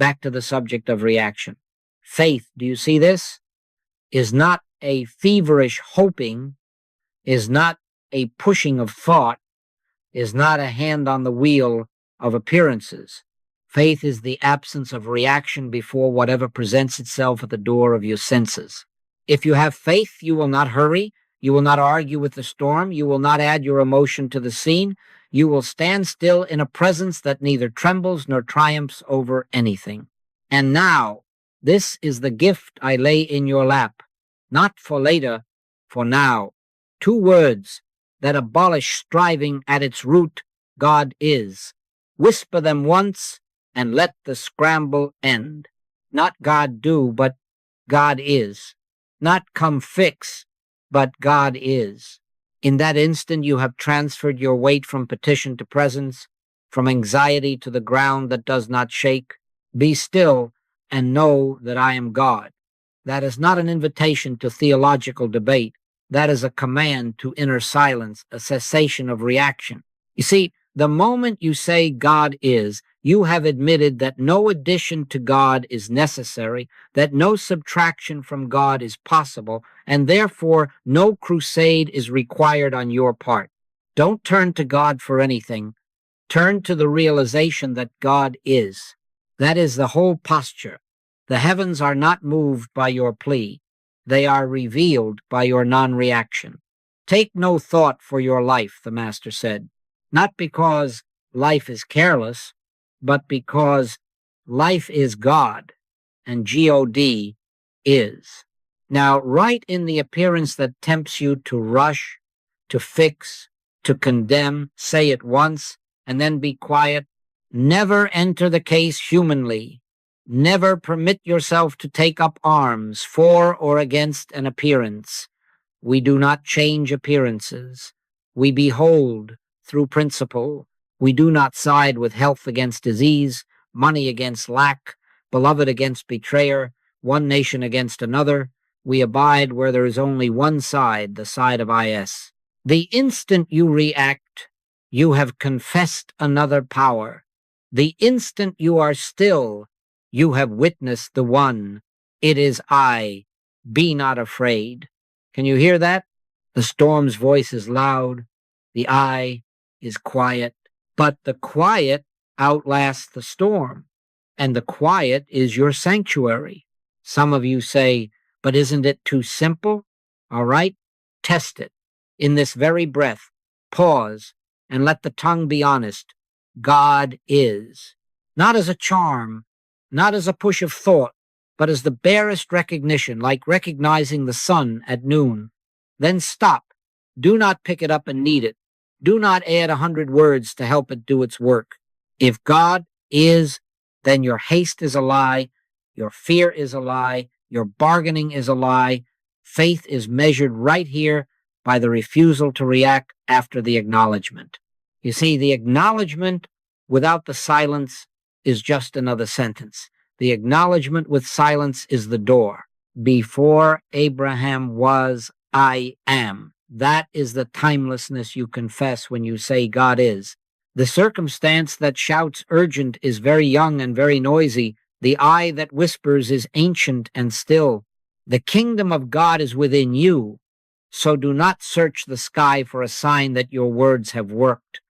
Back to the subject of reaction. Faith, do you see this? Is not a feverish hoping, is not a pushing of thought, is not a hand on the wheel of appearances. Faith is the absence of reaction before whatever presents itself at the door of your senses. If you have faith, you will not hurry, you will not argue with the storm, you will not add your emotion to the scene, you will stand still in a presence that neither trembles nor triumphs over anything. And now, this is the gift I lay in your lap, not for later, for now. 2 words that abolish striving at its root: God is. Whisper them once, and let the scramble end. Not God do, but God is. Not come fix, but God is. In that instant, you have transferred your weight from petition to presence, from anxiety to the ground that does not shake. Be still and know that I am God. That is not an invitation to theological debate. That is a command to inner silence, a cessation of reaction. You see, the moment you say God is, you have admitted that no addition to God is necessary, that no subtraction from God is possible, and therefore no crusade is required on your part. Don't turn to God for anything. Turn to the realization that God is. That is the whole posture. The heavens are not moved by your plea. They are revealed by your non-reaction. Take no thought for your life, the Master said, not because life is careless, but because life is God, and God is. Now, right in the appearance that tempts you to rush, to fix, to condemn, say it once, and then be quiet. Never enter the case humanly. Never permit yourself to take up arms for or against an appearance. We do not change appearances. We behold through principle. We do not side with health against disease, money against lack, beloved against betrayer, one nation against another. We abide where there is only one side, the side of is. The instant you react, you have confessed another power. The instant you are still, you have witnessed the one. It is I. Be not afraid. Can you hear that? The storm's voice is loud. The I is quiet. But the quiet outlasts the storm. And the quiet is your sanctuary. Some of you say, but isn't it too simple? All right, test it. In this very breath, pause and let the tongue be honest. God is. Not as a charm, not as a push of thought, but as the barest recognition, like recognizing the sun at noon. Then stop. Do not pick it up and knead it. Do not add 100 words to help it do its work. If God is, then your haste is a lie, your fear is a lie, your bargaining is a lie. Faith is measured right here by the refusal to react after the acknowledgement. You see, the acknowledgement without the silence is just another sentence. The acknowledgement with silence is the door. Before Abraham was, I am. That is the timelessness you confess when you say God is. The circumstance that shouts urgent is very young and very noisy. The I that whispers is ancient and still. The kingdom of God is within you, so do not search the sky for a sign that your words have worked.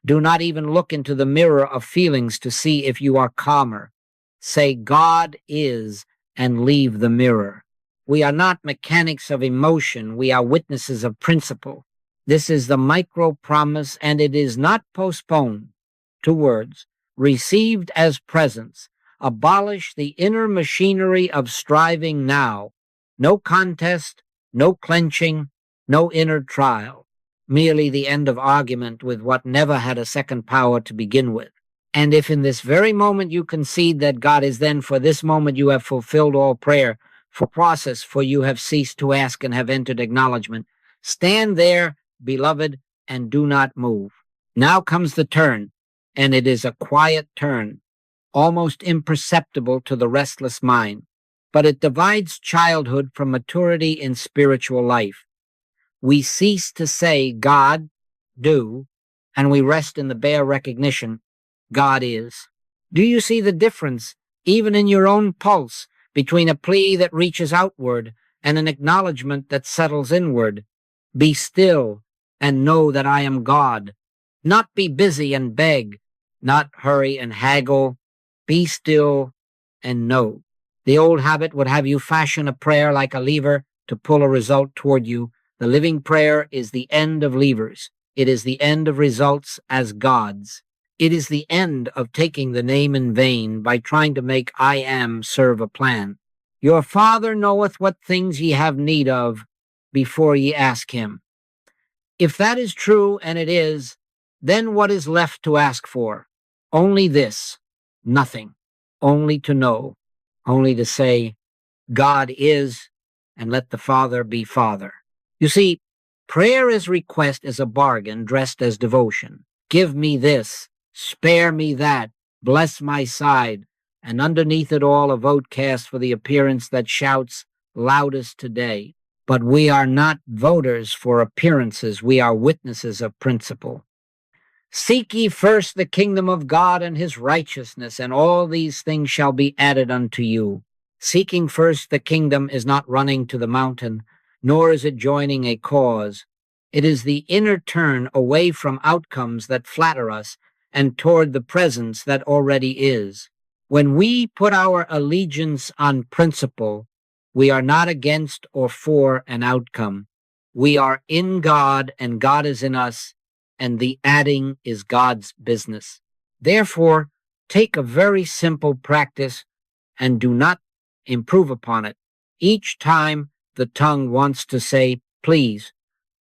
Do not even look into the mirror of feelings to see if you are calmer. Say God is and leave the mirror. We are not mechanics of emotion. We are witnesses of principle. This is the micro promise, and it is not postponed. 2 words, received as presence. Abolish the inner machinery of striving now. No contest, no clenching, no inner trial. Merely the end of argument with what never had a second power to begin with. And if in this very moment you concede that God is, then for this moment you have fulfilled all prayer, for process, for you have ceased to ask and have entered acknowledgement. Stand there, beloved, and do not move. Now comes the turn, and it is a quiet turn, almost imperceptible to the restless mind, but it divides childhood from maturity in spiritual life. We cease to say God, do, and we rest in the bare recognition God is. Do you see the difference even in your own pulse, between a plea that reaches outward and an acknowledgement that settles inward. Be still and know that I am God. Not be busy and beg, not hurry and haggle. Be still and know. The old habit would have you fashion a prayer like a lever to pull a result toward you. The living prayer is the end of levers. It is the end of results as gods. It is the end of taking the name in vain by trying to make I am serve a plan. Your Father knoweth what things ye have need of before ye ask him. If that is true, and it is, then what is left to ask for? Only this, nothing, only to know, only to say, God is, and let the Father be Father. You see, prayer as request is a bargain dressed as devotion. Give me this, spare me that, bless my side, and underneath it all a vote cast for the appearance that shouts loudest today. But we are not voters for appearances, we are witnesses of principle. Seek ye first the kingdom of God and his righteousness, and all these things shall be added unto you. Seeking first the kingdom is not running to the mountain, nor is it joining a cause. It is the inner turn away from outcomes that flatter us and toward the presence that already is. When we put our allegiance on principle, we are not against or for an outcome. We are in God and God is in us, and the adding is God's business. Therefore, take a very simple practice and do not improve upon it. Each time the tongue wants to say, please,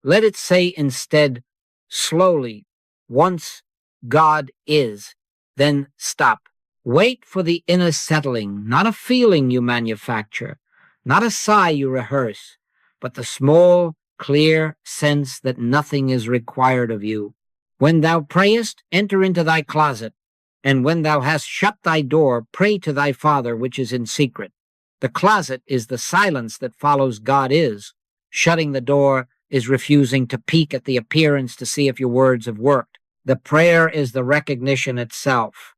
let it say instead, slowly, once God is, then stop. Wait for the inner settling, not a feeling you manufacture, not a sigh you rehearse, but the small, clear sense that nothing is required of you. When thou prayest, enter into thy closet, and when thou hast shut thy door, pray to thy Father which is in secret. The closet is the silence that follows God is. Shutting the door is refusing to peek at the appearance to see if your words have worked. The prayer is the recognition itself,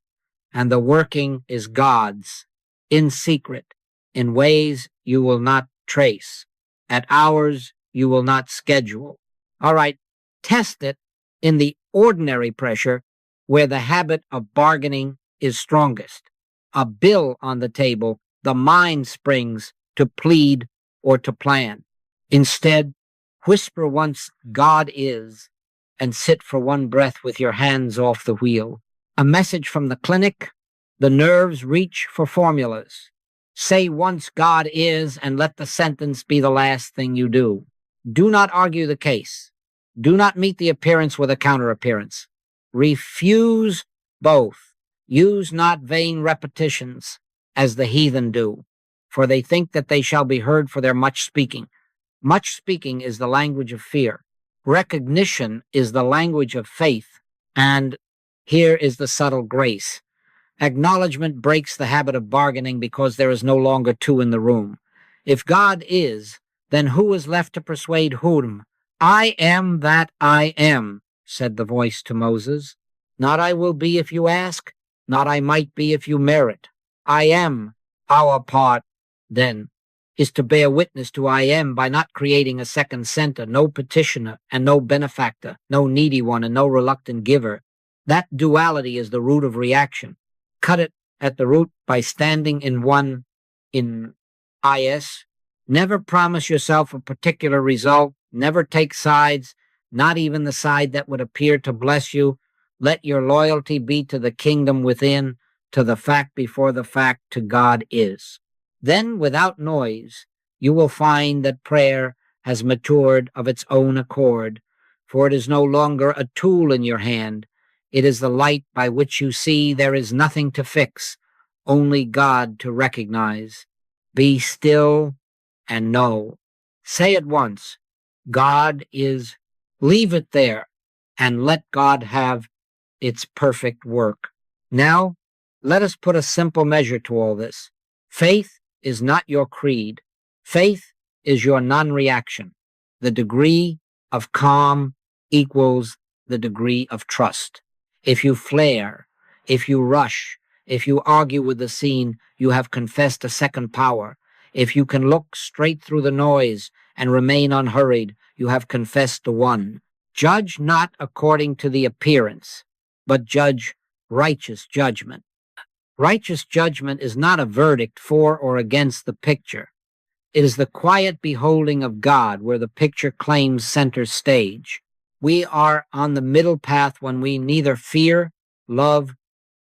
and the working is God's, in secret, in ways you will not trace, at hours you will not schedule. All right, test it in the ordinary pressure where the habit of bargaining is strongest. A bill on the table, the mind springs to plead or to plan. Instead, whisper once God is and sit for one breath with your hands off the wheel. A message from the clinic, the nerves reach for formulas. Say once God is and let the sentence be the last thing you do. Do not argue the case. Do not meet the appearance with a counter-appearance. Refuse both. Use not vain repetitions, as the heathen do, for they think that they shall be heard for their much speaking. Much speaking is the language of fear. Recognition is the language of faith. And here is the subtle grace. Acknowledgement breaks the habit of bargaining because there is no longer two in the room. If God is, then who is left to persuade whom? I am that I am, said the voice to Moses. Not I will be if you ask, not I might be if you merit. I am. Our part, then, is to bear witness to I am by not creating a second center, no petitioner and no benefactor, no needy one and no reluctant giver. That duality is the root of reaction. Cut it at the root by standing in one in IS. Never promise yourself a particular result. Never take sides, not even the side that would appear to bless you. Let your loyalty be to the kingdom within, to the fact before the fact, to God is. Then, without noise, you will find that prayer has matured of its own accord, for it is no longer a tool in your hand. It is the light by which you see there is nothing to fix, only God to recognize. Be still and know. Say at once, God is. Leave it there and let God have its perfect work. Now, let us put a simple measure to all this. Faith is not your creed. Faith is your non-reaction. The degree of calm equals the degree of trust. If you flare, if you rush, If you argue with the scene, you have confessed a second power. If you can look straight through the noise and remain unhurried, you have confessed the one. Judge not according to the appearance, but judge righteous judgment. Righteous judgment is not a verdict for or against the picture. It is the quiet beholding of God where the picture claims center stage. We are on the middle path when we neither fear, love,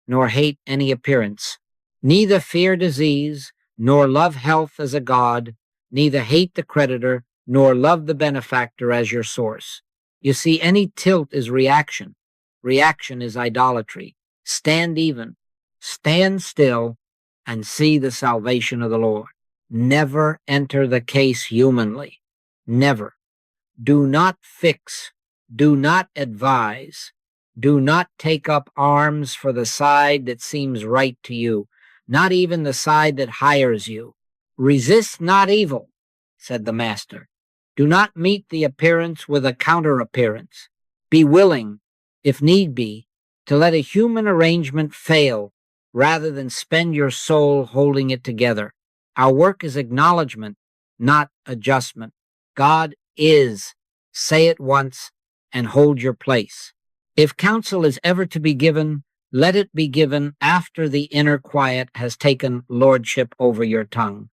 nor hate any appearance. Neither fear disease, nor love health as a god, neither hate the creditor, nor love the benefactor as your source. You see, any tilt is reaction. Reaction is idolatry. Stand even, stand still, and see the salvation of the Lord. Never enter the case humanly. Never. Do not fix. Do not advise. Do not take up arms for the side that seems right to you, not even the side that hires you. Resist not evil, said the Master. Do not meet the appearance with a counter-appearance. Be willing, if need be, to let a human arrangement fail rather than spend your soul holding it together. Our work is acknowledgement, not adjustment. God is. Say it once and hold your place. If counsel is ever to be given, let it be given after the inner quiet has taken lordship over your tongue.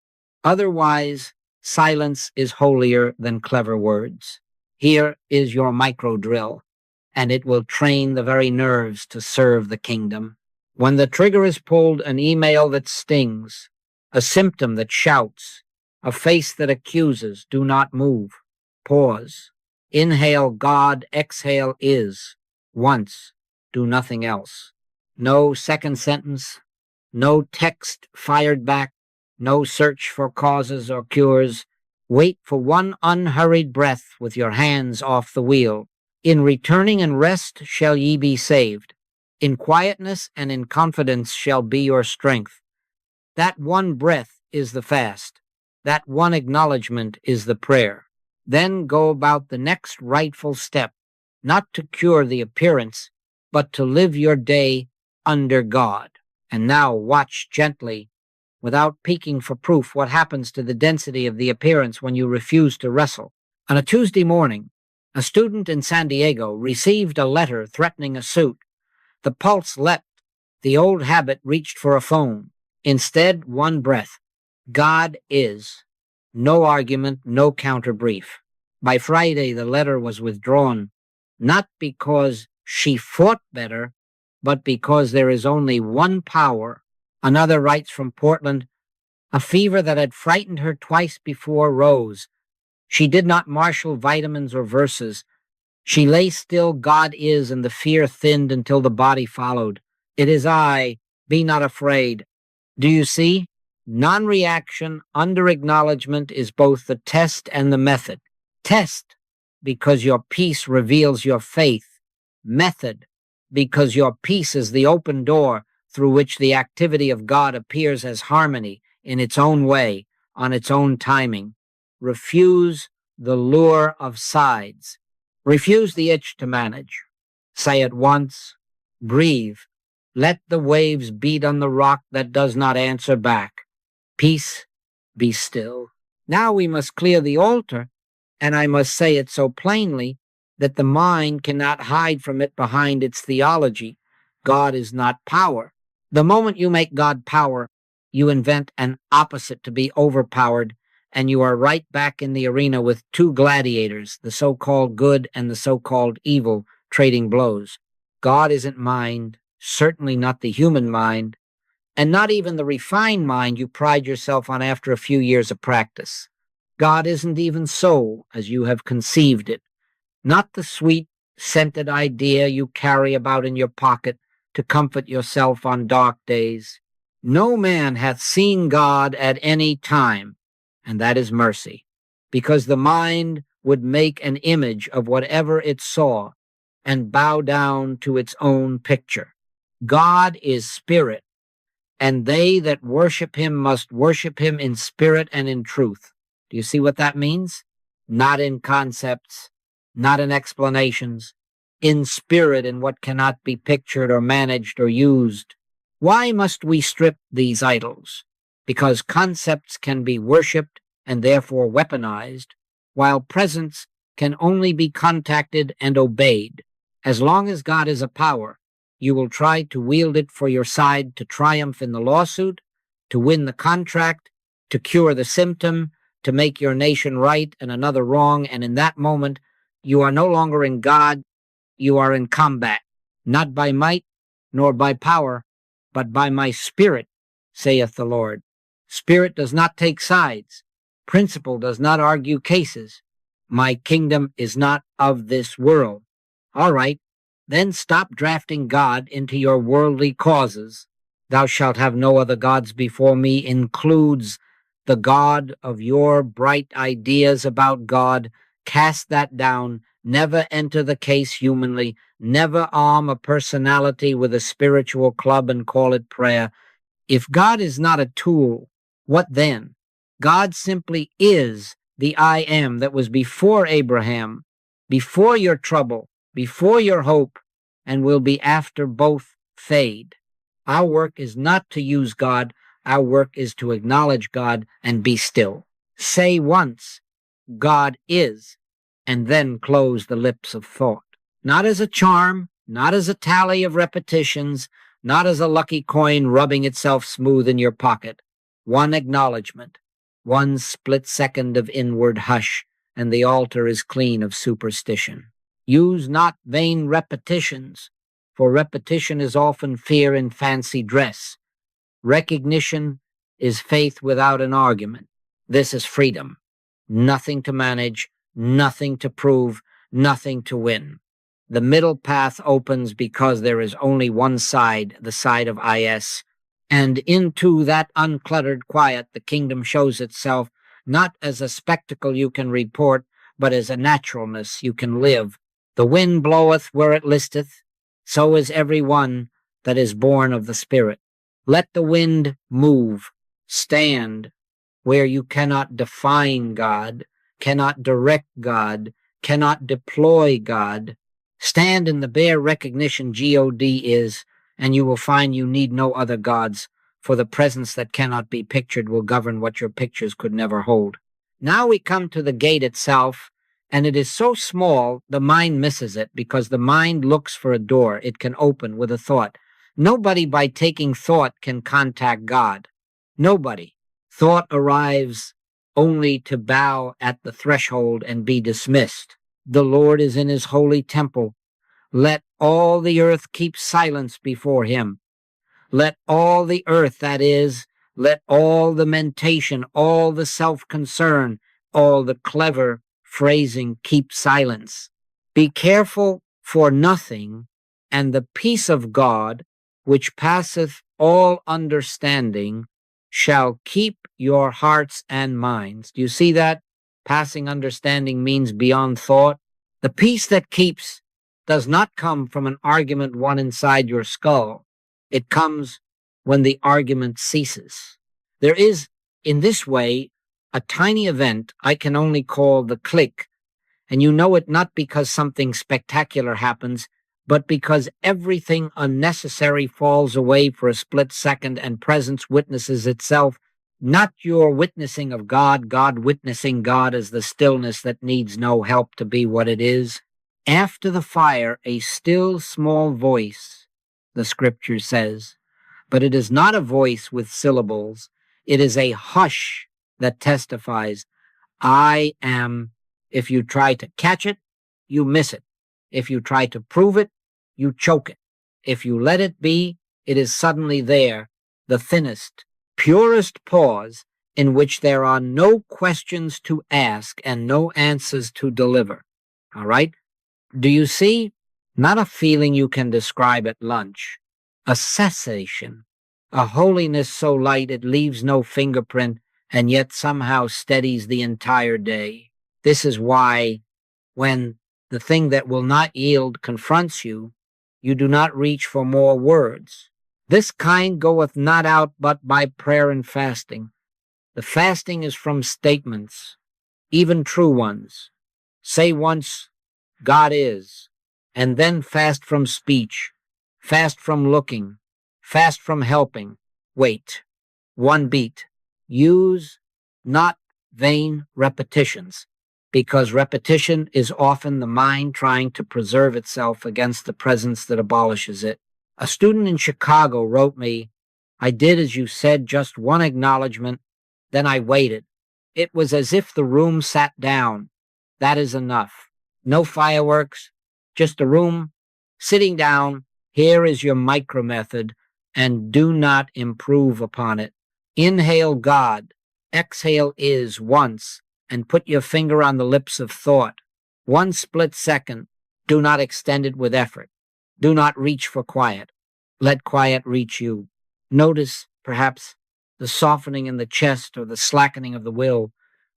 Otherwise, silence is holier than clever words. Here is your micro drill, and it will train the very nerves to serve the kingdom. When the trigger is pulled, an email that stings, a symptom that shouts, a face that accuses, do not move. Pause. Inhale God, exhale is. Once, do nothing else. No second sentence, no text fired back, no search for causes or cures. Wait for one unhurried breath with your hands off the wheel. In returning and rest shall ye be saved. In quietness and in confidence shall be your strength. That one breath is the fast. That one acknowledgement is the prayer. Then go about the next rightful step, not to cure the appearance, but to live your day under God. And now watch gently, without peeking for proof, what happens to the density of the appearance when you refuse to wrestle. On a Tuesday morning, a student in San Diego received a letter threatening a suit. The pulse leapt. The old habit reached for a phone. Instead, one breath. God is. No argument, no counter-brief. By Friday, the letter was withdrawn, not because she fought better, but because there is only one power. Another writes from Portland, a fever that had frightened her twice before rose. She did not marshal vitamins or verses. She lay still, God is, and the fear thinned until the body followed. It is I, be not afraid. Do you see? Non-reaction, under-acknowledgement is both the test and the method. Test, because your peace reveals your faith. Method, because your peace is the open door through which the activity of God appears as harmony in its own way, on its own timing. Refuse the lure of sides. Refuse the itch to manage. Say it once. Breathe. Let the waves beat on the rock that does not answer back. Peace, be still. Now we must clear the altar, and I must say it so plainly that the mind cannot hide from it behind its theology. God is not power. The moment you make God power, you invent an opposite to be overpowered, and you are right back in the arena with two gladiators, the so-called good and the so-called evil, trading blows. God isn't mind, certainly not the human mind, and not even the refined mind you pride yourself on after a few years of practice. God isn't even soul as you have conceived it, not the sweet, scented idea you carry about in your pocket to comfort yourself on dark days. No man hath seen God at any time, and that is mercy, because the mind would make an image of whatever it saw and bow down to its own picture. God is spirit, and they that worship him must worship him in spirit and in truth. Do you see what that means? Not in concepts, not in explanations, in spirit, in what cannot be pictured or managed or used. Why must we strip these idols? Because concepts can be worshipped and therefore weaponized, while presence can only be contacted and obeyed. As long as God is a power, you will try to wield it for your side to triumph in the lawsuit, to win the contract, to cure the symptom, to make your nation right and another wrong, and in that moment, you are no longer in God, you are in combat, not by might nor by power, but by my spirit, saith the Lord. Spirit does not take sides. Principle does not argue cases. My kingdom is not of this world. All right, then stop drafting God into your worldly causes. Thou shalt have no other gods before me includes the God of your bright ideas about God. Cast that down. Never enter the case humanly. Never arm a personality with a spiritual club and call it prayer. If God is not a tool, what then? God simply is the I am that was before Abraham, before your trouble, before your hope, and will be after both fade. Our work is not to use God. Our work is to acknowledge God and be still. Say once, God is, and then close the lips of thought. Not as a charm, not as a tally of repetitions, not as a lucky coin rubbing itself smooth in your pocket. One acknowledgement, one split second of inward hush, and the altar is clean of superstition. Use not vain repetitions, for repetition is often fear in fancy dress. Recognition is faith without an argument. This is freedom. Nothing to manage, nothing to prove, nothing to win. The middle path opens because there is only one side, the side of IS, and into that uncluttered quiet the kingdom shows itself, not as a spectacle you can report, but as a naturalness you can live. The wind bloweth where it listeth, so is every one that is born of the Spirit. Let the wind move, stand where you cannot define God, cannot direct God, cannot deploy God. Stand in the bare recognition God is, and you will find you need no other gods, for the presence that cannot be pictured will govern what your pictures could never hold. Now we come to the gate itself, and it is so small the mind misses it because the mind looks for a door it can open with a thought. Nobody by taking thought can contact God. Nobody. Thought arrives only to bow at the threshold and be dismissed. The Lord is in his holy temple. Let all the earth keep silence before him. Let all the earth, that is, let all the mentation, all the self-concern, all the clever phrasing keep silence. Be careful for nothing, and the peace of God, which passeth all understanding, shall keep your hearts and minds. Do you see that? Passing understanding means beyond thought. The peace that keeps does not come from an argument won inside your skull. It comes when the argument ceases. There is, in this way, a tiny event I can only call the click, and you know it not because something spectacular happens, but because everything unnecessary falls away for a split second and presence witnesses itself, not your witnessing of God, God witnessing God as the stillness that needs no help to be what it is. After the fire, a still small voice, the scripture says, but it is not a voice with syllables. It is a hush that testifies, I am. If you try to catch it, you miss it. If you try to prove it, you choke it. If you let it be, it is suddenly there, the thinnest, purest pause in which there are no questions to ask and no answers to deliver. All right? Do you see? Not a feeling you can describe at lunch. A cessation. A holiness so light it leaves no fingerprint and yet somehow steadies the entire day. This is why when the thing that will not yield confronts you, you do not reach for more words. This kind goeth not out but by prayer and fasting. The fasting is from statements, even true ones. Say once, God is, and then fast from speech, fast from looking, fast from helping. Wait. One beat. Use not vain repetitions, because repetition is often the mind trying to preserve itself against the presence that abolishes it. A student in Chicago wrote me, "I did as you said, just one acknowledgement, then I waited. It was as if the room sat down. That is enough. No fireworks, just a room, sitting down. Here is your micro method, and do not improve upon it. Inhale God, exhale is once, and put your finger on the lips of thought. 1 split second, do not extend it with effort. Do not reach for quiet. Let quiet reach you. Notice, perhaps, the softening in the chest or the slackening of the will.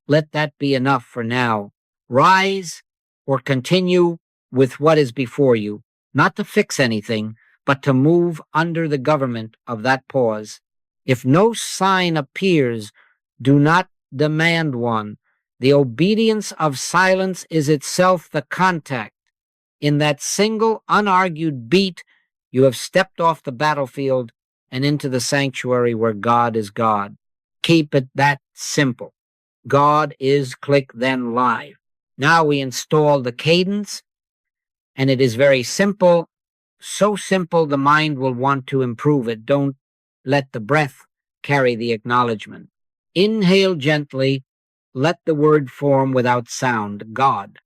Let that be enough for now. Rise or continue with what is before you, not to fix anything, but to move under the government of that pause. If no sign appears, do not demand one. The obedience of silence is itself the contact. In that single, unargued beat, you have stepped off the battlefield and into the sanctuary where God is God. Keep it that simple. God is click, then live. Now we install the cadence, and it is very simple. So simple the mind will want to improve it. Don't let the breath carry the acknowledgement. Inhale gently. Let the word form without sound, God.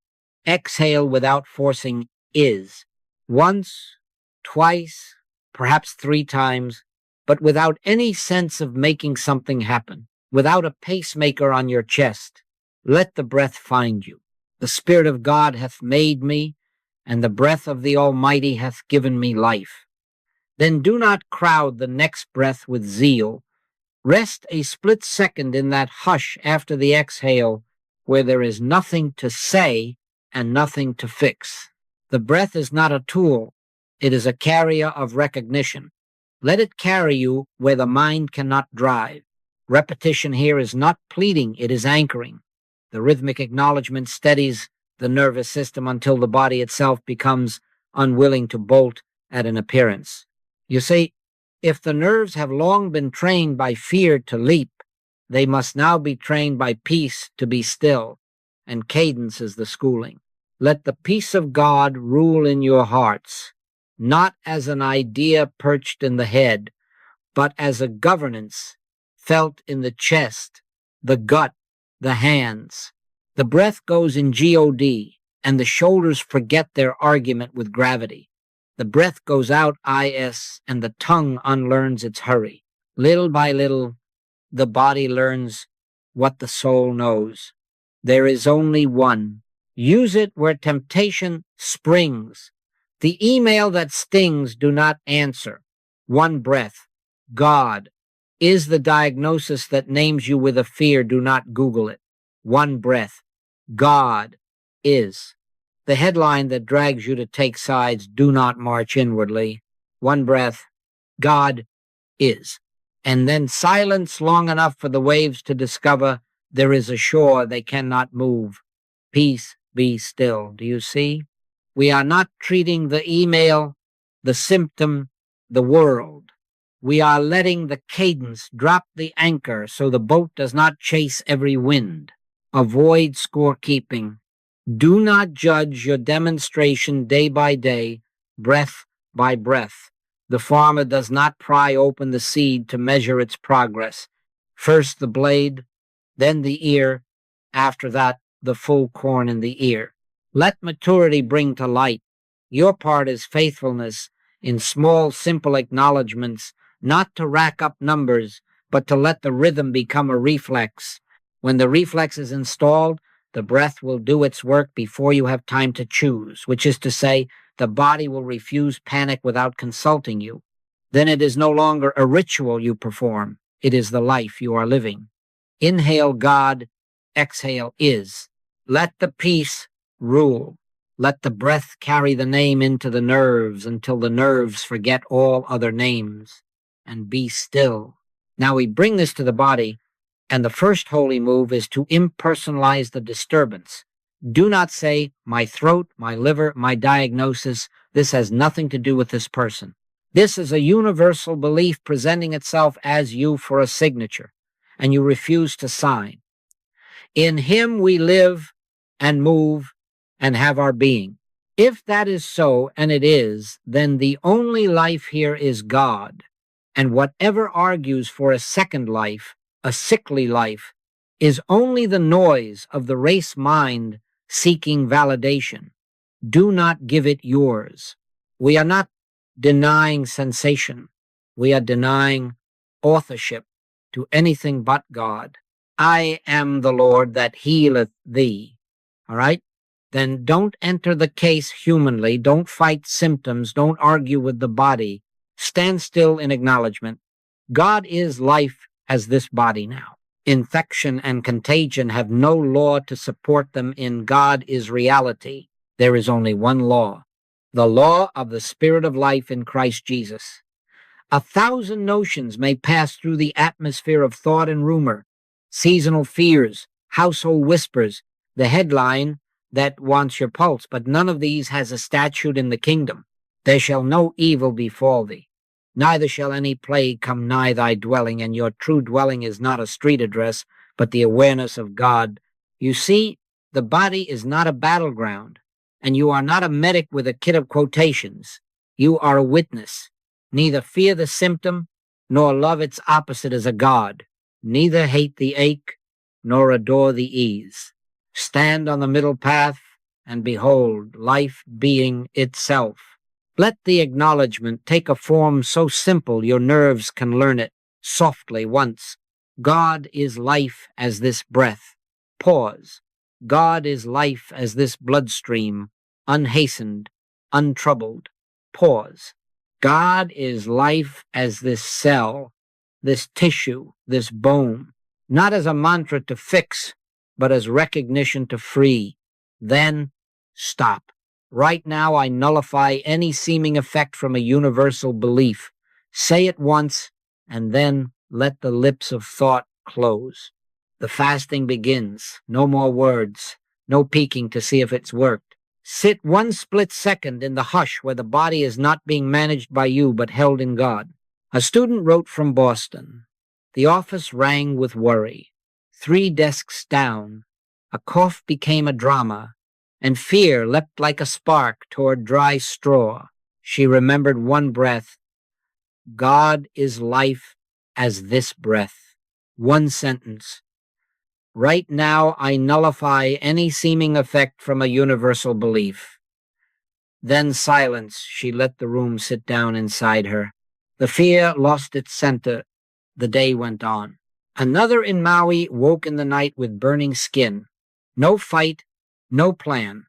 Exhale without forcing, is. Once, twice, perhaps 3 times, but without any sense of making something happen, without a pacemaker on your chest. Let the breath find you. The Spirit of God hath made me, and the breath of the Almighty hath given me life. Then do not crowd the next breath with zeal. Rest a split second in that hush after the exhale, where there is nothing to say and nothing to fix. The breath is not a tool. It is a carrier of recognition. Let it carry you where the mind cannot drive. Repetition here is not pleading, it is anchoring. The rhythmic acknowledgement steadies the nervous system until the body itself becomes unwilling to bolt at an appearance. You see, if the nerves have long been trained by fear to leap, they must now be trained by peace to be still, and cadence is the schooling. Let the peace of God rule in your hearts, not as an idea perched in the head, but as a governance felt in the chest, the gut, the hands. The breath goes in G-O-D, and the shoulders forget their argument with gravity. The breath goes out I-S, and the tongue unlearns its hurry. Little by little, the body learns what the soul knows. There is only one. Use it where temptation springs. The email that stings, do not answer. One breath. God is the diagnosis that names you with a fear. Do not Google it. One breath. God is. The headline that drags you to take sides, do not march inwardly. One breath. God is. And then silence long enough for the waves to discover there is a shore they cannot move. Peace, be still. Do you see? We are not treating the email, the symptom, the world. We are letting the cadence drop the anchor so the boat does not chase every wind. Avoid scorekeeping. Do not judge your demonstration day by day, breath by breath. The farmer does not pry open the seed to measure its progress. First the blade, then the ear, after that the full corn in the ear. Let maturity bring to light. Your part is faithfulness in small, simple acknowledgments, not to rack up numbers, but to let the rhythm become a reflex. When the reflex is installed, the breath will do its work before you have time to choose, which is to say, the body will refuse panic without consulting you. Then it is no longer a ritual you perform. It is the life you are living. Inhale God, exhale is. Let the peace rule. Let the breath carry the name into the nerves until the nerves forget all other names. And be still. Now we bring this to the body, and the first holy move is to impersonalize the disturbance. Do not say, my throat, my liver, my diagnosis. This has nothing to do with this person. This is a universal belief presenting itself as you for a signature, and you refuse to sign. In him we live and move and have our being. If that is so, and it is, then the only life here is God, and whatever argues for a second life, a sickly life, is only the noise of the race mind seeking validation. Do not give it yours. We are not denying sensation. We are denying authorship to anything but God. I am the Lord that healeth thee. All right? Then don't enter the case humanly. Don't fight symptoms. Don't argue with the body. Stand still in acknowledgement. God is life as this body now. Infection and contagion have no law to support them in God is reality. There is only one law, the law of the Spirit of life in Christ Jesus. 1,000 notions may pass through the atmosphere of thought and rumor, seasonal fears, household whispers, the headline that wants your pulse, but none of these has a statute in the kingdom. There shall no evil befall thee, neither shall any plague come nigh thy dwelling, and your true dwelling is not a street address, but the awareness of God. You see, the body is not a battleground, and you are not a medic with a kit of quotations. You are a witness. Neither fear the symptom, nor love its opposite as a god. Neither hate the ache, nor adore the ease. Stand on the middle path, and behold, life being itself. Let the acknowledgement take a form so simple your nerves can learn it softly once. God is life as this breath. Pause. God is life as this bloodstream, unhastened, untroubled. Pause. God is life as this cell, this tissue, this bone, not as a mantra to fix, but as recognition to free. Then stop. Right now I nullify any seeming effect from a universal belief. Say it once, and then let the lips of thought close. The fasting begins. No more words. No peeking to see if it's worked. Sit one split second in the hush where the body is not being managed by you but held in God. A student wrote from Boston. The office rang with worry. 3 desks down. A cough became a drama, and fear leapt like a spark toward dry straw. She remembered one breath. God is life as this breath. One sentence. Right now, I nullify any seeming effect from a universal belief. Then silence. She let the room sit down inside her. The fear lost its center. The day went on. Another in Maui woke in the night with burning skin. No fight, no plan.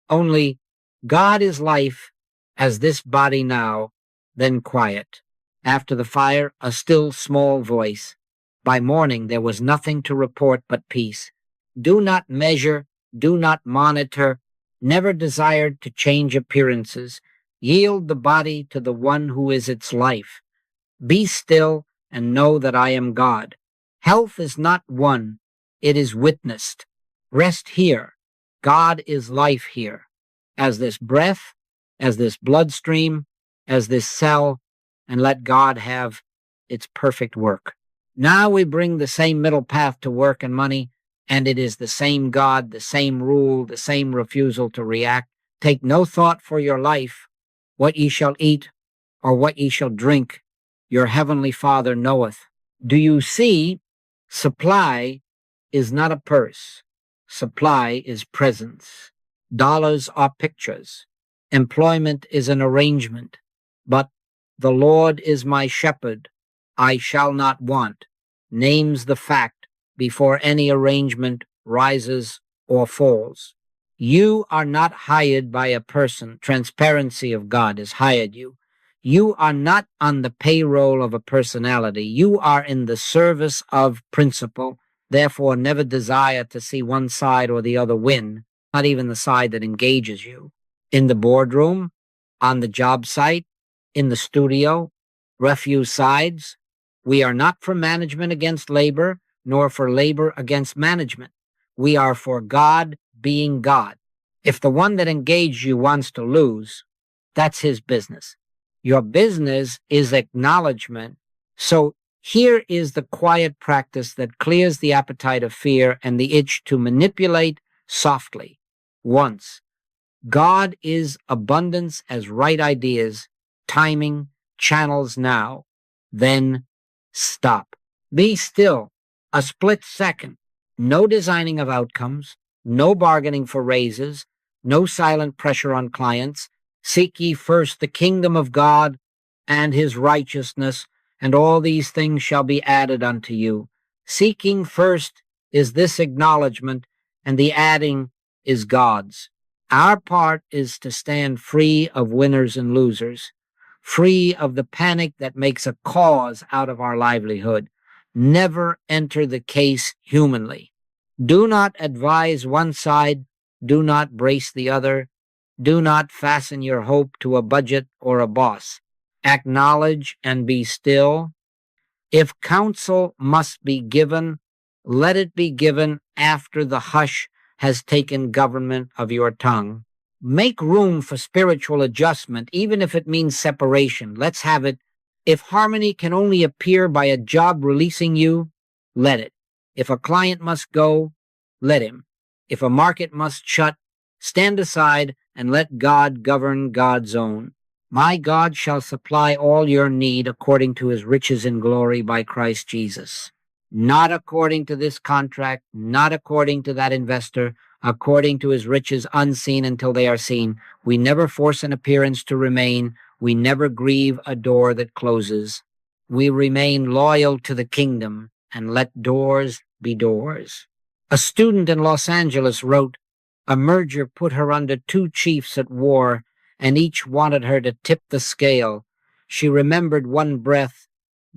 Only, God is life as this body now, then quiet. After the fire, a still small voice. By morning, there was nothing to report but peace. Do not measure, do not monitor, never desired to change appearances. Yield the body to the one who is its life. Be still and know that I am God. Health is not won, it is witnessed. Rest here. God is life here. As this breath, as this bloodstream, as this cell, and let God have its perfect work. Now we bring the same middle path to work and money, and it is the same God, the same rule, the same refusal to react. Take no thought for your life, what ye shall eat, or what ye shall drink. Your heavenly Father knoweth. Do you see? Supply is not a purse. Supply is presence. Dollars are pictures. Employment is an arrangement. But the Lord is my shepherd. I shall not want, names the fact before any arrangement rises or falls. You are not hired by a person. Transparency of God has hired you. You are not on the payroll of a personality. You are in the service of principle. Therefore, never desire to see one side or the other win, not even the side that engages you. In the boardroom, on the job site, in the studio, refuse sides. We are not for management against labor, nor for labor against management. We are for God being God. If the one that engaged you wants to lose, that's his business. Your business is acknowledgement. So here is the quiet practice that clears the appetite of fear and the itch to manipulate softly. Once, God is abundance as right ideas, timing, channels now. Then stop. Be still. A split second. No designing of outcomes. No bargaining for raises. No silent pressure on clients. Seek ye first the kingdom of God and his righteousness, and all these things shall be added unto you. Seeking first is this acknowledgement, and the adding is God's. Our part is to stand free of winners and losers, free of the panic that makes a cause out of our livelihood. Never enter the case humanly. Do not advise one side. Do not brace the other. Do not fasten your hope to a budget or a boss. Acknowledge and be still. If counsel must be given, let it be given after the hush has taken government of your tongue. Make room for spiritual adjustment, even if it means separation. Let's have it. If harmony can only appear by a job releasing you, let it. If a client must go, let him. If a market must shut, stand aside and let God govern God's own. My God shall supply all your need according to his riches in glory by Christ Jesus. Not according to this contract, not according to that investor, according to his riches unseen until they are seen. We never force an appearance to remain. We never grieve a door that closes. We remain loyal to the kingdom and let doors be doors. A student in Los Angeles wrote, a merger put her under two chiefs at war, and each wanted her to tip the scale. She remembered one breath,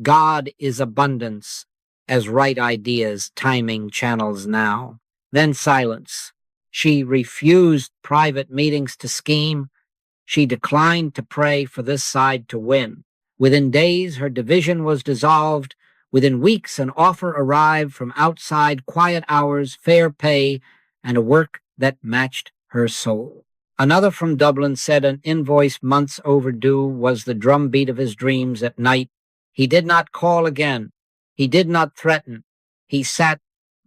God is abundance, as right ideas, timing channels now. Then silence. She refused private meetings to scheme. She declined to pray for this side to win. Within days, her division was dissolved. Within weeks, an offer arrived from outside, quiet hours, fair pay, and a work that matched her soul. Another from Dublin said an invoice months overdue was the drumbeat of his dreams at night. He did not call again. He did not threaten. He sat,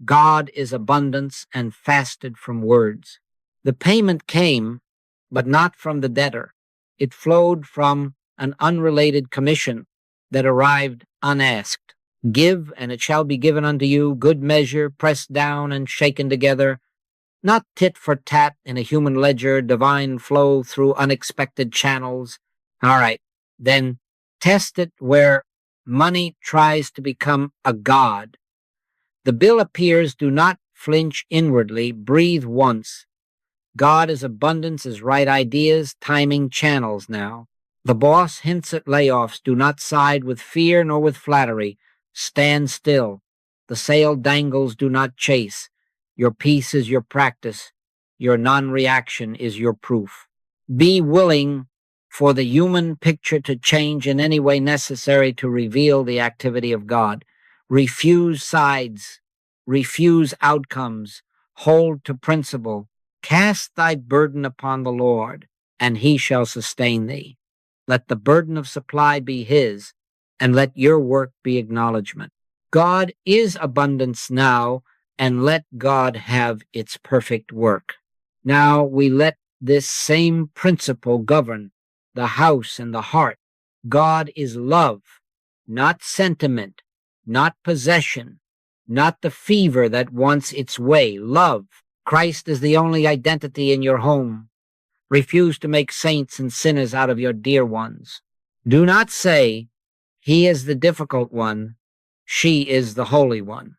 God is abundance, and fasted from words. The payment came, but not from the debtor. It flowed from an unrelated commission that arrived unasked. Give, and it shall be given unto you, good measure, pressed down and shaken together, not tit for tat in a human ledger, divine flow through unexpected channels. All right, then test it where money tries to become a god. The bill appears, do not flinch inwardly, breathe once. God is abundance, is right ideas, timing channels now. The boss hints at layoffs, do not side with fear nor with flattery. Stand still. The sail dangles, do not chase. Your peace is your practice. Your non-reaction is your proof. Be willing for the human picture to change in any way necessary to reveal the activity of God. Refuse sides. Refuse outcomes. Hold to principle. Cast thy burden upon the Lord, and he shall sustain thee. Let the burden of supply be his, and let your work be acknowledgement. God is abundance now, and let God have its perfect work. Now we let this same principle govern the house and the heart. God is love, not sentiment, not possession, not the fever that wants its way. Love. Christ is the only identity in your home. Refuse to make saints and sinners out of your dear ones. Do not say, he is the difficult one, she is the holy one.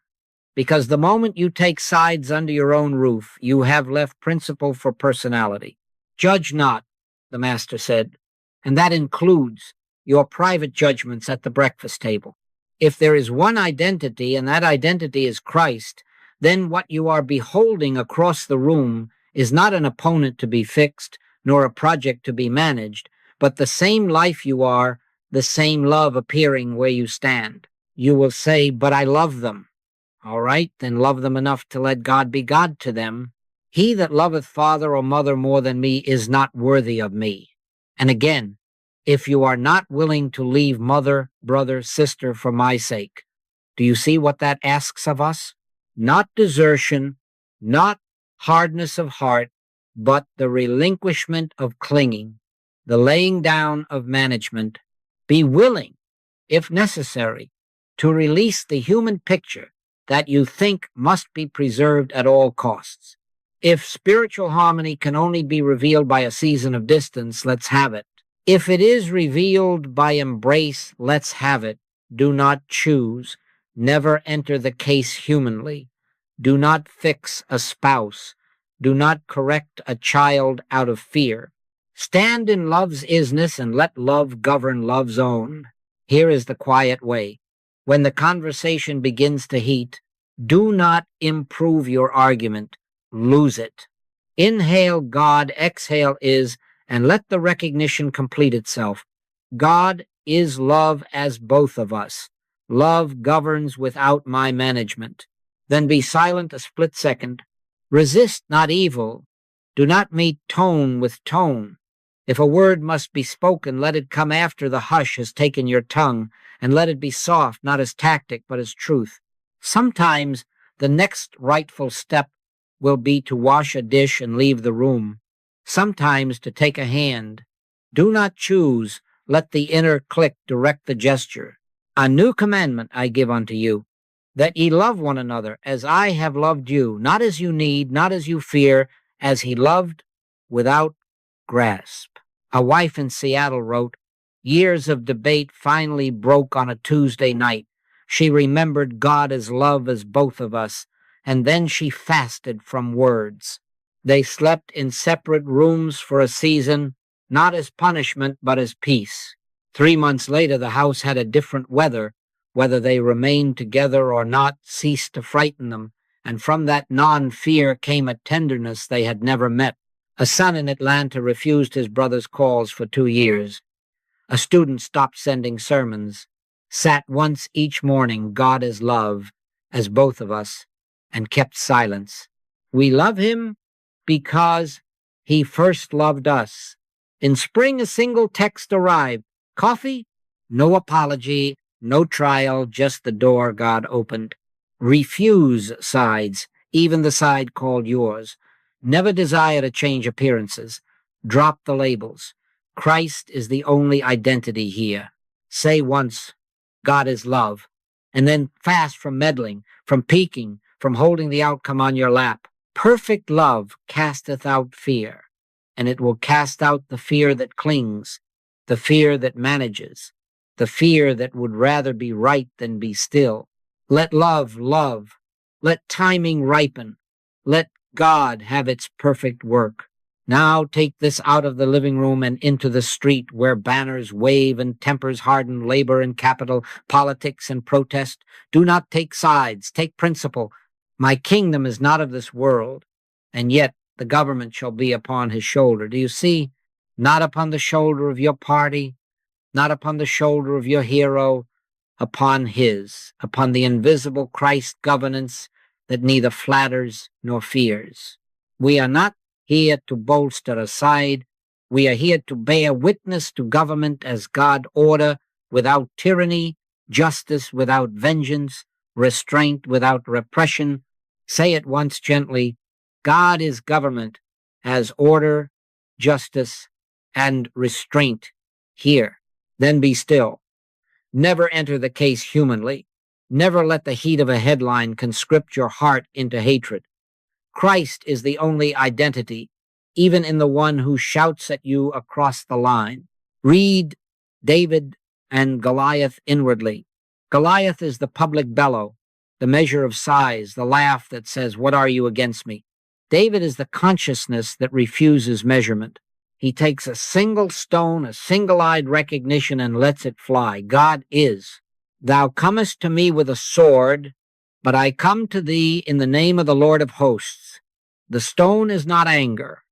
Because the moment you take sides under your own roof, you have left principle for personality. Judge not, the Master said, and that includes your private judgments at the breakfast table. If there is one identity, and that identity is Christ, then what you are beholding across the room is not an opponent to be fixed, nor a project to be managed, but the same life you are, the same love appearing where you stand. You will say, but I love them. All right, then love them enough to let God be God to them. He that loveth father or mother more than me is not worthy of me. And again, if you are not willing to leave mother, brother, sister for my sake. Do you see what that asks of us? Not desertion, not hardness of heart, but the relinquishment of clinging, the laying down of management. Be willing, if necessary, to release the human picture that you think must be preserved at all costs. If spiritual harmony can only be revealed by a season of distance, let's have it. If it is revealed by embrace, let's have it. Do not choose. Never enter the case humanly. Do not fix a spouse. Do not correct a child out of fear. Stand in love's isness and let love govern love's own. Here is the quiet way. When the conversation begins to heat, do not improve your argument. Lose it. Inhale God, exhale is, and let the recognition complete itself. God is love as both of us. Love governs without my management. Then be silent a split second. Resist not evil. Do not meet tone with tone. If a word must be spoken, let it come after the hush has taken your tongue, and let it be soft, not as tactic, but as truth. Sometimes the next rightful step will be to wash a dish and leave the room. Sometimes to take a hand. Do not choose. Let the inner click direct the gesture. A new commandment I give unto you, that ye love one another as I have loved you, not as you need, not as you fear, as he loved without grasp. A wife in Seattle wrote, years of debate finally broke on a Tuesday night. She remembered God as love as both of us, and then she fasted from words. They slept in separate rooms for a season, not as punishment, but as peace. 3 months later, the house had a different weather. Whether they remained together or not ceased to frighten them, and from that non-fear came a tenderness they had never met. A son in Atlanta refused his brother's calls for 2 years. A student stopped sending sermons, sat once each morning, God is love, as both of us, and kept silence. We love him because he first loved us. In spring, a single text arrived. Coffee? No apology, no trial, just the door God opened. Refuse sides, even the side called yours. Never desire to change appearances. Drop the labels. Christ is the only identity here. Say once, God is love, and then fast from meddling, from peeking, from holding the outcome on your lap. Perfect love casteth out fear, and it will cast out the fear that clings, the fear that manages, the fear that would rather be right than be still. Let love love. Let timing ripen. Let God have its perfect work. Now take this out of the living room and into the street where banners wave and tempers harden labor and capital, politics and protest. Do not take sides, take principle. My kingdom is not of this world, and yet the government shall be upon his shoulder. Do you see? Not upon the shoulder of your party, not upon the shoulder of your hero, upon his, upon the invisible Christ governance that neither flatters nor fears. We are not here to bolster a side. We are here to bear witness to government as God order, without tyranny, justice without vengeance, restraint without repression. Say it once gently. God is government as order, justice, and restraint here. Then be still. Never enter the case humanly. Never let the heat of a headline conscript your heart into hatred. Christ is the only identity, even in the one who shouts at you across the line. Read David and Goliath inwardly. Goliath is the public bellow, the measure of size, the laugh that says, "What are you against me?" David is the consciousness that refuses measurement. He takes a single stone, a single-eyed recognition, and lets it fly. God is. Thou comest to me with a sword, but I come to thee in the name of the Lord of hosts. The stone is not anger.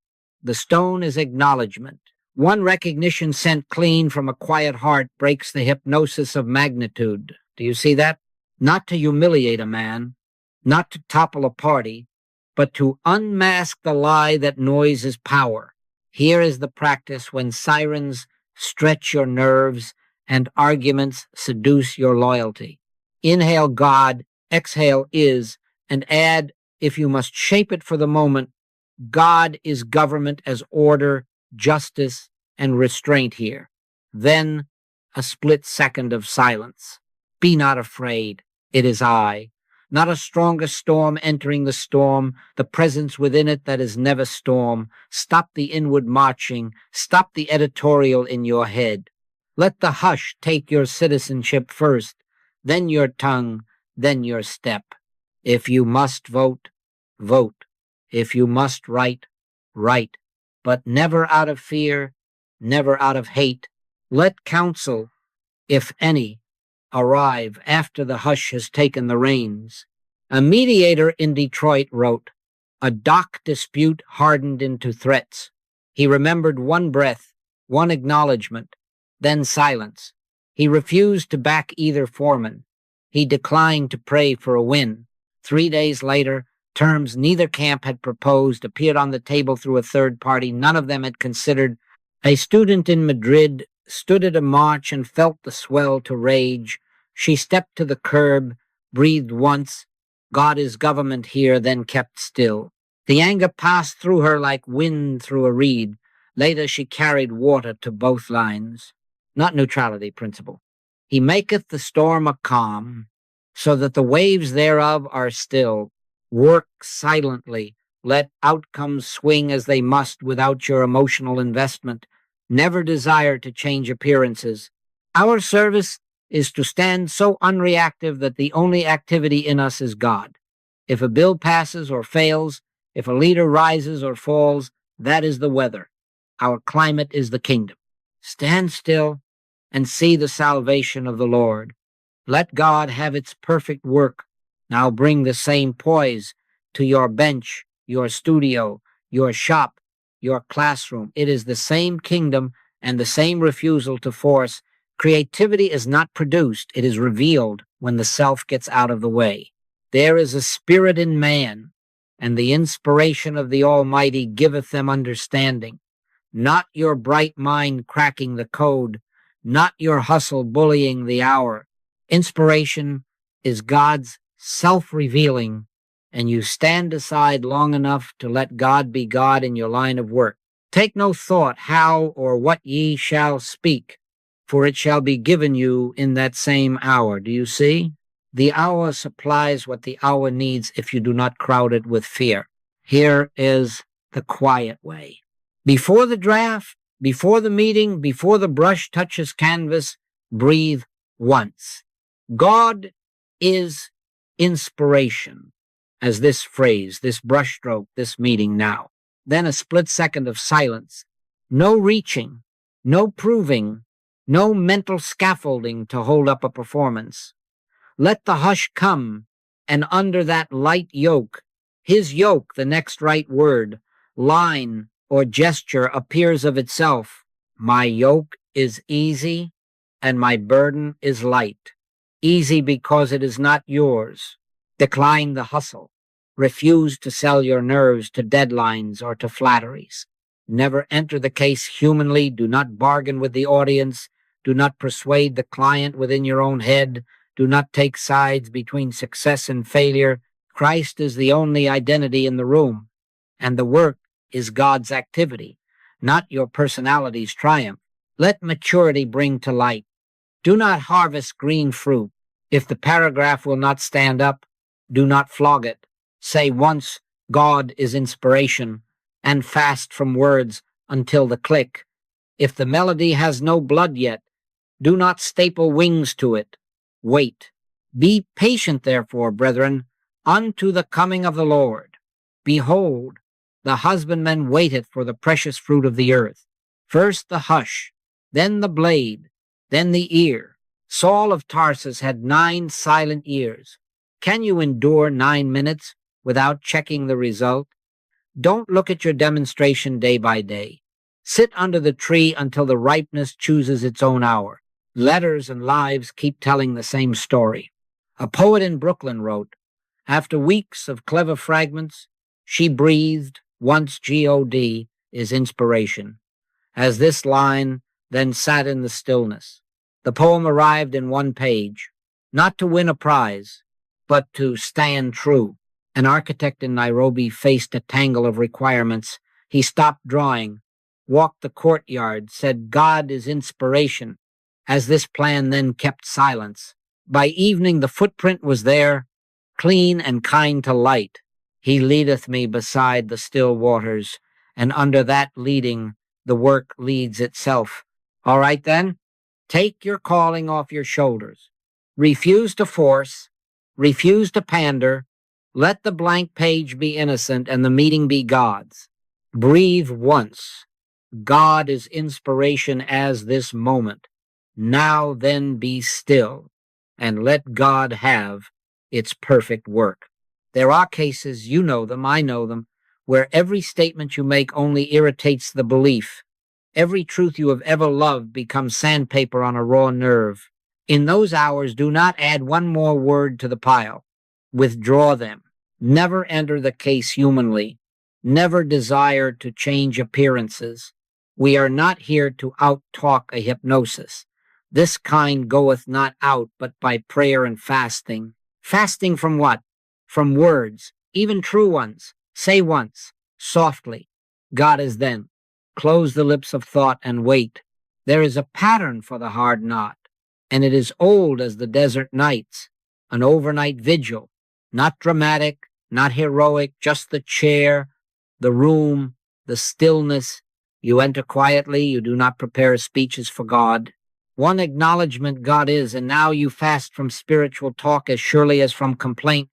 The stone is acknowledgement. One recognition sent clean from a quiet heart breaks the hypnosis of magnitude. Do you see that? Not to humiliate a man, not to topple a party, but to unmask the lie that noise is power. Here is the practice when sirens stretch your nerves, and arguments seduce your loyalty. Inhale God, exhale is, and add, if you must shape it for the moment, God is government as order, justice, and restraint here. Then a split second of silence. Be not afraid. It is I. Not a stronger storm entering the storm, the presence within it that is never storm. Stop the inward marching. Stop the editorial in your head. Let the hush take your citizenship first, then your tongue, then your step. If you must vote, vote. If you must write, write. But never out of fear, never out of hate. Let counsel, if any, arrive after the hush has taken the reins. A mediator in Detroit wrote, "A dock dispute hardened into threats. He remembered one breath, one acknowledgement, then silence. He refused to back either foreman. He declined to pray for a win. 3 days later, terms neither camp had proposed appeared on the table through a third party none of them had considered. A student in Madrid stood at a march and felt the swell to rage. She stepped to the curb, breathed once. God is government here, then kept still. The anger passed through her like wind through a reed. Later she carried water to both lines." Not neutrality principle. He maketh the storm a calm, so that the waves thereof are still. Work silently. Let outcomes swing as they must without your emotional investment. Never desire to change appearances. Our service is to stand so unreactive that the only activity in us is God. If a bill passes or fails, if a leader rises or falls, that is the weather. Our climate is the kingdom. Stand still and see the salvation of the Lord. Let God have its perfect work. Now bring the same poise to your bench, your studio, your shop, your classroom. It is the same kingdom and the same refusal to force. Creativity is not produced, it is revealed when the self gets out of the way. There is a spirit in man, and the inspiration of the Almighty giveth them understanding. Not your bright mind cracking the code, not your hustle bullying the hour. Inspiration is God's self-revealing, and you stand aside long enough to let God be God in your line of work. Take no thought how or what ye shall speak, for it shall be given you in that same hour. Do you see? The hour supplies what the hour needs if you do not crowd it with fear. Here is the quiet way. Before the draft, before the meeting, before the brush touches canvas, breathe once. God is inspiration, as this phrase, this brushstroke, this meeting now. Then a split second of silence. No reaching, no proving, no mental scaffolding to hold up a performance. Let the hush come, and under that light yoke, his yoke, the next right word, line or gesture appears of itself. My yoke is easy, and my burden is light. Easy because it is not yours. Decline the hustle. Refuse to sell your nerves to deadlines or to flatteries. Never enter the case humanly. Do not bargain with the audience. Do not persuade the client within your own head. Do not take sides between success and failure. Christ is the only identity in the room, and the work is God's activity, not your personality's triumph. Let maturity bring to light. Do not harvest green fruit. If the paragraph will not stand up, do not flog it. Say once, God is inspiration, and fast from words until the click. If the melody has no blood yet, do not staple wings to it. Wait. Be patient, therefore, brethren, unto the coming of the Lord. Behold, the husbandman waiteth for the precious fruit of the earth. First the hush, then the blade, then the ear. Saul of Tarsus had 9 silent ears. Can you endure 9 minutes without checking the result? Don't look at your demonstration day by day. Sit under the tree until the ripeness chooses its own hour. Letters and lives keep telling the same story. A poet in Brooklyn wrote, after weeks of clever fragments, she breathed, once God is inspiration. As this line, then sat in the stillness. The poem arrived in one page, not to win a prize, but to stand true. An architect in Nairobi faced a tangle of requirements. He stopped drawing, walked the courtyard, said, "God is inspiration," as this plan then kept silence. By evening the footprint was there, clean and kind to light. He leadeth me beside the still waters, and under that leading the work leads itself. All right then, take your calling off your shoulders. Refuse to force, refuse to pander. Let the blank page be innocent and the meeting be God's. Breathe once. God is inspiration as this moment. Now then be still, and let God have its perfect work. There are cases, you know them, I know them, where every statement you make only irritates the belief. Every truth you have ever loved becomes sandpaper on a raw nerve. In those hours, do not add one more word to the pile. Withdraw them. Never enter the case humanly. Never desire to change appearances. We are not here to out-talk a hypnosis. This kind goeth not out but by prayer and fasting. Fasting from what? From words, even true ones. Say once, softly, God is then. Close the lips of thought and wait. There is a pattern for the hard knot, and it is old as the desert nights, an overnight vigil, not dramatic, not heroic, just the chair, the room, the stillness. You enter quietly, you do not prepare speeches for God. One acknowledgement God is, and now you fast from spiritual talk as surely as from complaint.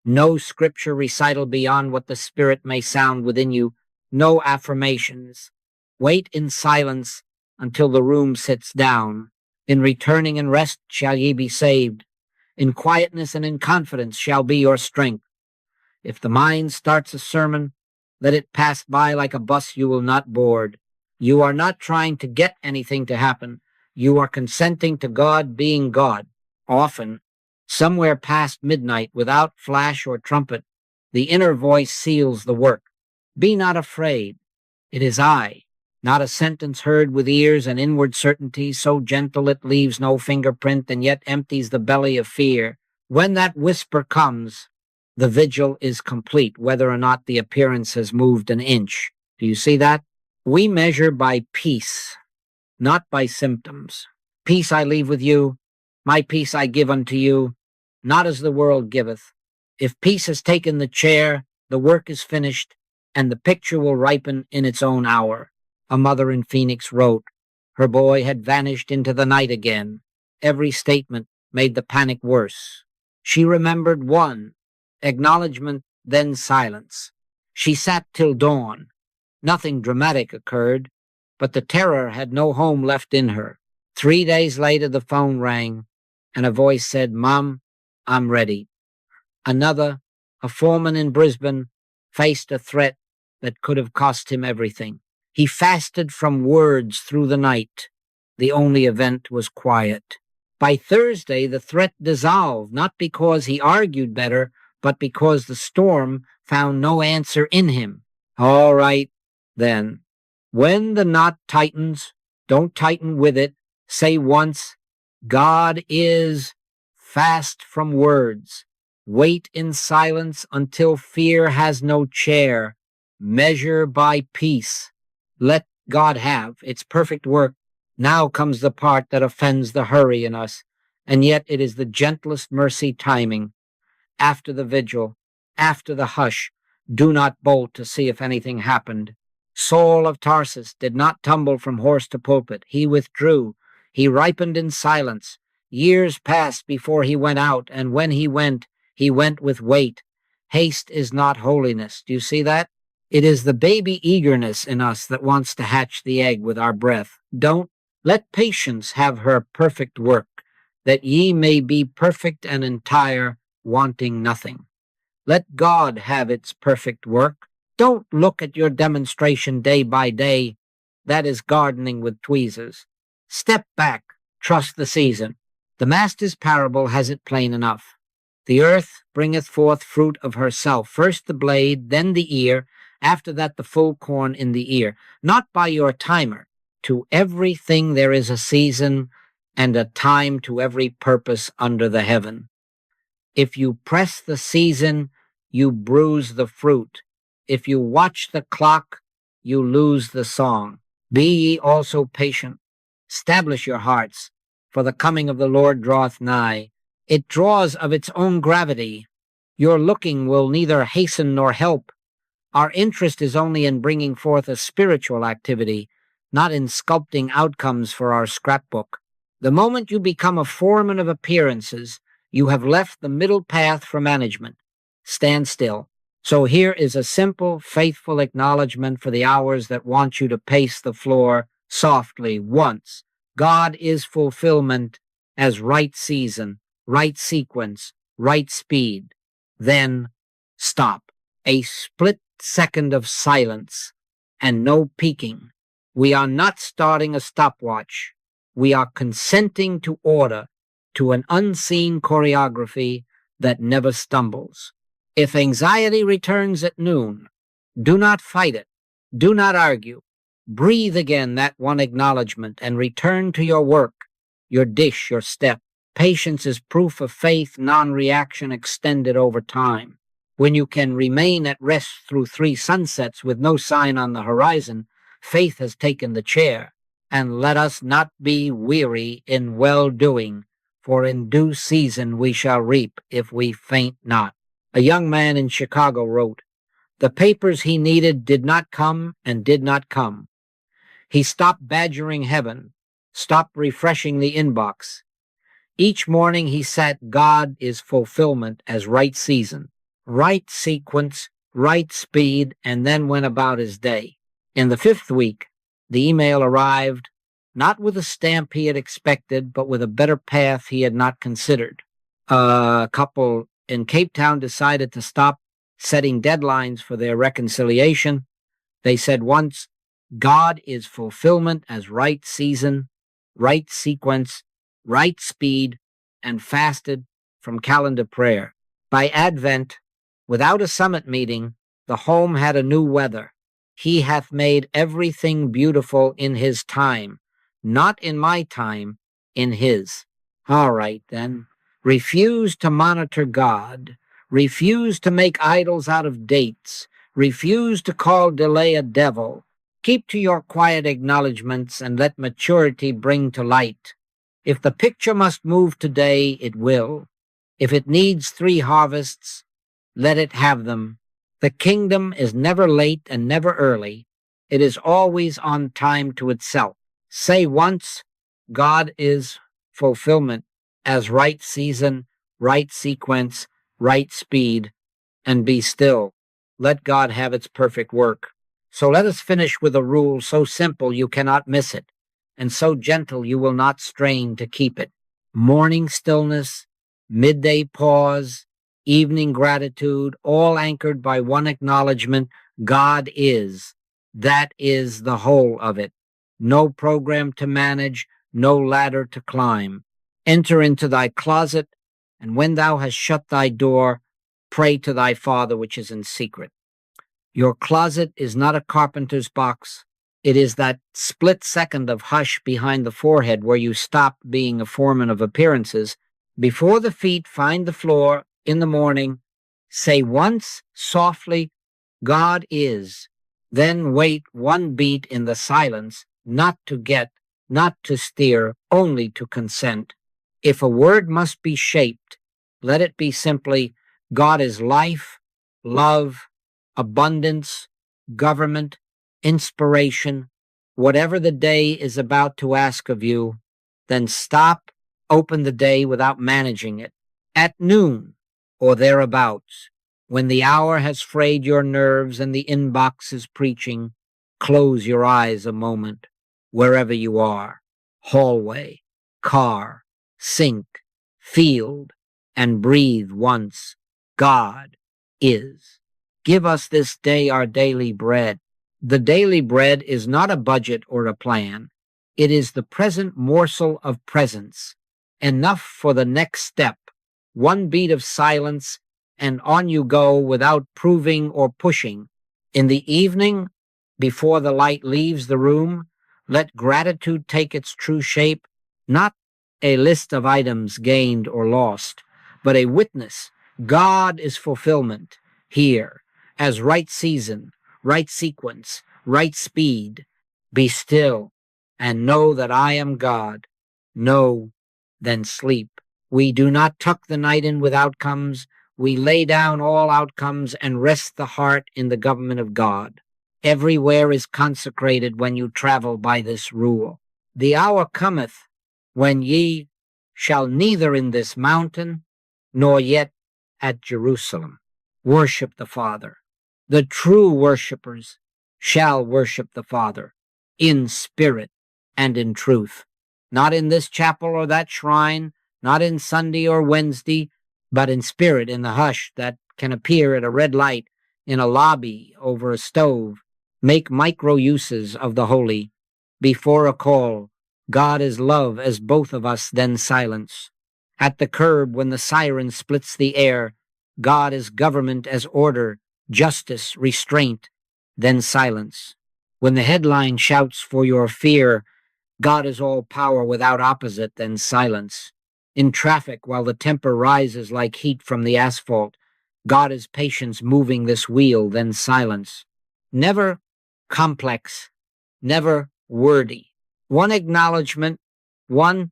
No scripture recital beyond what the Spirit may sound within you. No affirmations. Wait in silence until the room sits down. In returning and rest shall ye be saved. In quietness and in confidence shall be your strength. If the mind starts a sermon, let it pass by like a bus you will not board. You are not trying to get anything to happen. You are consenting to God being God. Often, somewhere past midnight, without flash or trumpet, the inner voice seals the work. Be not afraid. It is I. Not a sentence heard with ears and inward certainty, so gentle it leaves no fingerprint and yet empties the belly of fear. When that whisper comes, the vigil is complete, whether or not the appearance has moved an inch. Do you see that? We measure by peace, not by symptoms. Peace I leave with you, my peace I give unto you, not as the world giveth. If peace has taken the chair, the work is finished, and the picture will ripen in its own hour. A mother in Phoenix wrote, her boy had vanished into the night again. Every statement made the panic worse. She remembered one, acknowledgement, then silence. She sat till dawn. Nothing dramatic occurred, but the terror had no home left in her. 3 days later, the phone rang, and a voice said, "Mom, I'm ready." Another, a foreman in Brisbane, faced a threat that could have cost him everything. He fasted from words through the night. The only event was quiet. By Thursday, the threat dissolved, not because he argued better, but because the storm found no answer in him. All right, then. When the knot tightens, don't tighten with it. Say once, God is. Fast from words. Wait in silence until fear has no chair. Measure by peace. Let God have its perfect work. Now comes the part that offends the hurry in us, and yet it is the gentlest mercy timing. After the vigil, after the hush, do not bolt to see if anything happened. Saul of Tarsus did not tumble from horse to pulpit. He withdrew. He ripened in silence. Years passed before he went out, and when he went with weight. Haste is not holiness. Do you see that? It is the baby eagerness in us that wants to hatch the egg with our breath. Don't let patience have her perfect work, that ye may be perfect and entire, wanting nothing. Let God have its perfect work. Don't look at your demonstration day by day. That is gardening with tweezers. Step back, trust the season. The Master's parable has it plain enough. The earth bringeth forth fruit of herself, first the blade, then the ear, after that the full corn in the ear. Not by your timer, To everything there is a season, and a time to every purpose under the heaven. If you press the season, you bruise the fruit. If you watch the clock, you lose the song. Be ye also patient. Establish your hearts, for the coming of the Lord draweth nigh. It draws of its own gravity. Your looking will neither hasten nor help. Our interest is only in bringing forth a spiritual activity, not in sculpting outcomes for our scrapbook. The moment you become a foreman of appearances, you have left the middle path for management. Stand still. So here is a simple, faithful acknowledgement for the hours that want you to pace the floor softly once. God is fulfillment as right season, right sequence, right speed. Then stop. A split second of silence and no peeking. We are not starting a stopwatch. We are consenting to order, to an unseen choreography that never stumbles. If anxiety returns at noon, do not fight it. Do not argue. Breathe again that one acknowledgement and return to your work, your dish, your step. Patience is proof of faith, non-reaction extended over time. When you can remain at rest through 3 sunsets with no sign on the horizon, faith has taken the chair. And let us not be weary in well-doing, for in due season we shall reap if we faint not. A young man in Chicago wrote, "The papers he needed did not come and did not come. He stopped badgering heaven, stopped refreshing the inbox. Each morning he sat God is fulfillment as right season, right sequence, right speed, and then went about his day. In the 5th week, the email arrived, not with a stamp he had expected, but with a better path he had not considered. A couple in Cape Town decided to stop setting deadlines for their reconciliation. They said once, God is fulfillment as right season, right sequence, right speed, and fasted from calendar prayer. By Advent, without a summit meeting, the home had a new weather. He hath made everything beautiful in his time, not in my time, in his. All right, then. Refuse to monitor God. Refuse to make idols out of dates. Refuse to call delay a devil. Keep to your quiet acknowledgments and let maturity bring to light. If the picture must move today, it will. If it needs 3 harvests, let it have them. The kingdom is never late and never early. It is always on time to itself. Say once, God is fulfillment as right season, right sequence, right speed, and be still. Let God have its perfect work. So let us finish with a rule so simple you cannot miss it, and so gentle you will not strain to keep it. Morning stillness, midday pause, evening gratitude, all anchored by one acknowledgement, God is. That is the whole of it. No program to manage, no ladder to climb. Enter into thy closet, and when thou hast shut thy door, pray to thy Father which is in secret. Your closet is not a carpenter's box. It is that split second of hush behind the forehead where you stop being a foreman of appearances. Before the feet find the floor in the morning, say once softly, God is. Then wait 1 beat in the silence, not to get, not to steer, only to consent. If a word must be shaped, let it be simply, God is life, love, abundance, government, inspiration. Whatever the day is about to ask of you, then stop, open the day without managing it. At noon or thereabouts, when the hour has frayed your nerves and the inbox is preaching, close your eyes a moment, wherever you are, hallway, car, sink, field, and breathe once, God is. Give us this day our daily bread. The daily bread is not a budget or a plan. It is the present morsel of presence, enough for the next step, 1 beat of silence, and on you go without proving or pushing. In the evening, before the light leaves the room, Let gratitude take its true shape, not a list of items gained or lost, but a witness. God is fulfillment here, as right season, right sequence, right speed. Be still and know that I am God. Know, then sleep. We do not tuck the night in with outcomes. We lay down all outcomes and rest the heart in the government of God. Everywhere is consecrated when you travel by this rule. The hour cometh when ye shall neither in this mountain nor yet at Jerusalem worship the Father. The true worshipers shall worship the Father in spirit and in truth, not in this chapel or that shrine, not in Sunday or Wednesday, but in spirit, in the hush that can appear at a red light, in a lobby, over a stove. Make micro uses of the holy. Before a call, God is love as both of us, then silence. At the curb, when the siren splits the air, God is government as order, justice, restraint, then silence. When the headline shouts for your fear, God is all power without opposite, then silence. In traffic, while the temper rises like heat from the asphalt, God is patience moving this wheel, then silence. Never complex, never wordy. One acknowledgement, one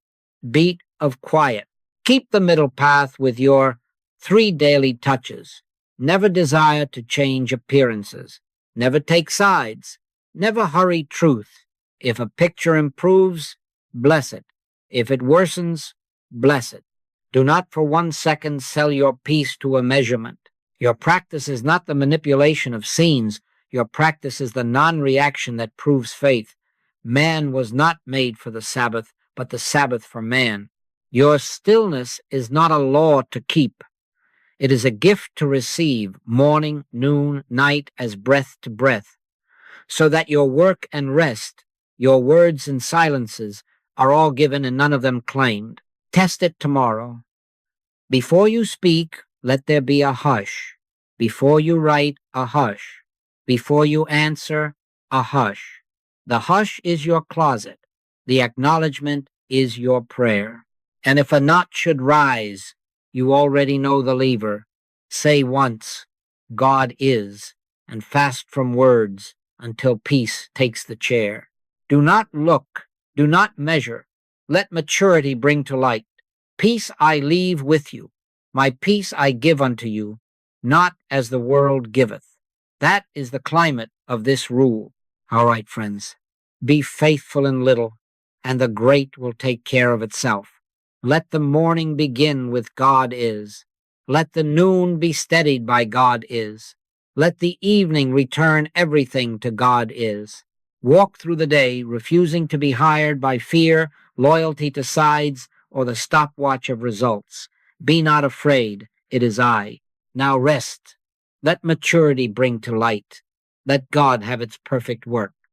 beat of quiet. Keep the middle path with your 3 daily touches. Never desire to change appearances. Never take sides. Never hurry truth. If a picture improves, bless it. If it worsens, bless it. Do not for 1 second sell your peace to a measurement. Your practice is not the manipulation of scenes. Your practice is the non-reaction that proves faith. Man was not made for the Sabbath, but the Sabbath for man. Your stillness is not a law to keep. It is a gift to receive, morning, noon, night, as breath to breath, so that your work and rest, your words and silences, are all given and none of them claimed. Test it tomorrow. Before you speak, let there be a hush. Before you write, a hush. Before you answer, a hush. The hush is your closet. The acknowledgement is your prayer. And if a knot should rise, you already know the lever. Say once, God is, and fast from words until peace takes the chair. Do not look, do not measure. Let maturity bring to light. Peace I leave with you. My peace I give unto you, not as the world giveth. That is the climate of this rule. All right, friends, be faithful in little, and the great will take care of itself. Let the morning begin with God is. Let the noon be steadied by God is. Let the evening return everything to God is. Walk through the day, refusing to be hired by fear, loyalty to sides, or the stopwatch of results. Be not afraid, it is I. Now rest. Let maturity bring to light. Let God have its perfect work.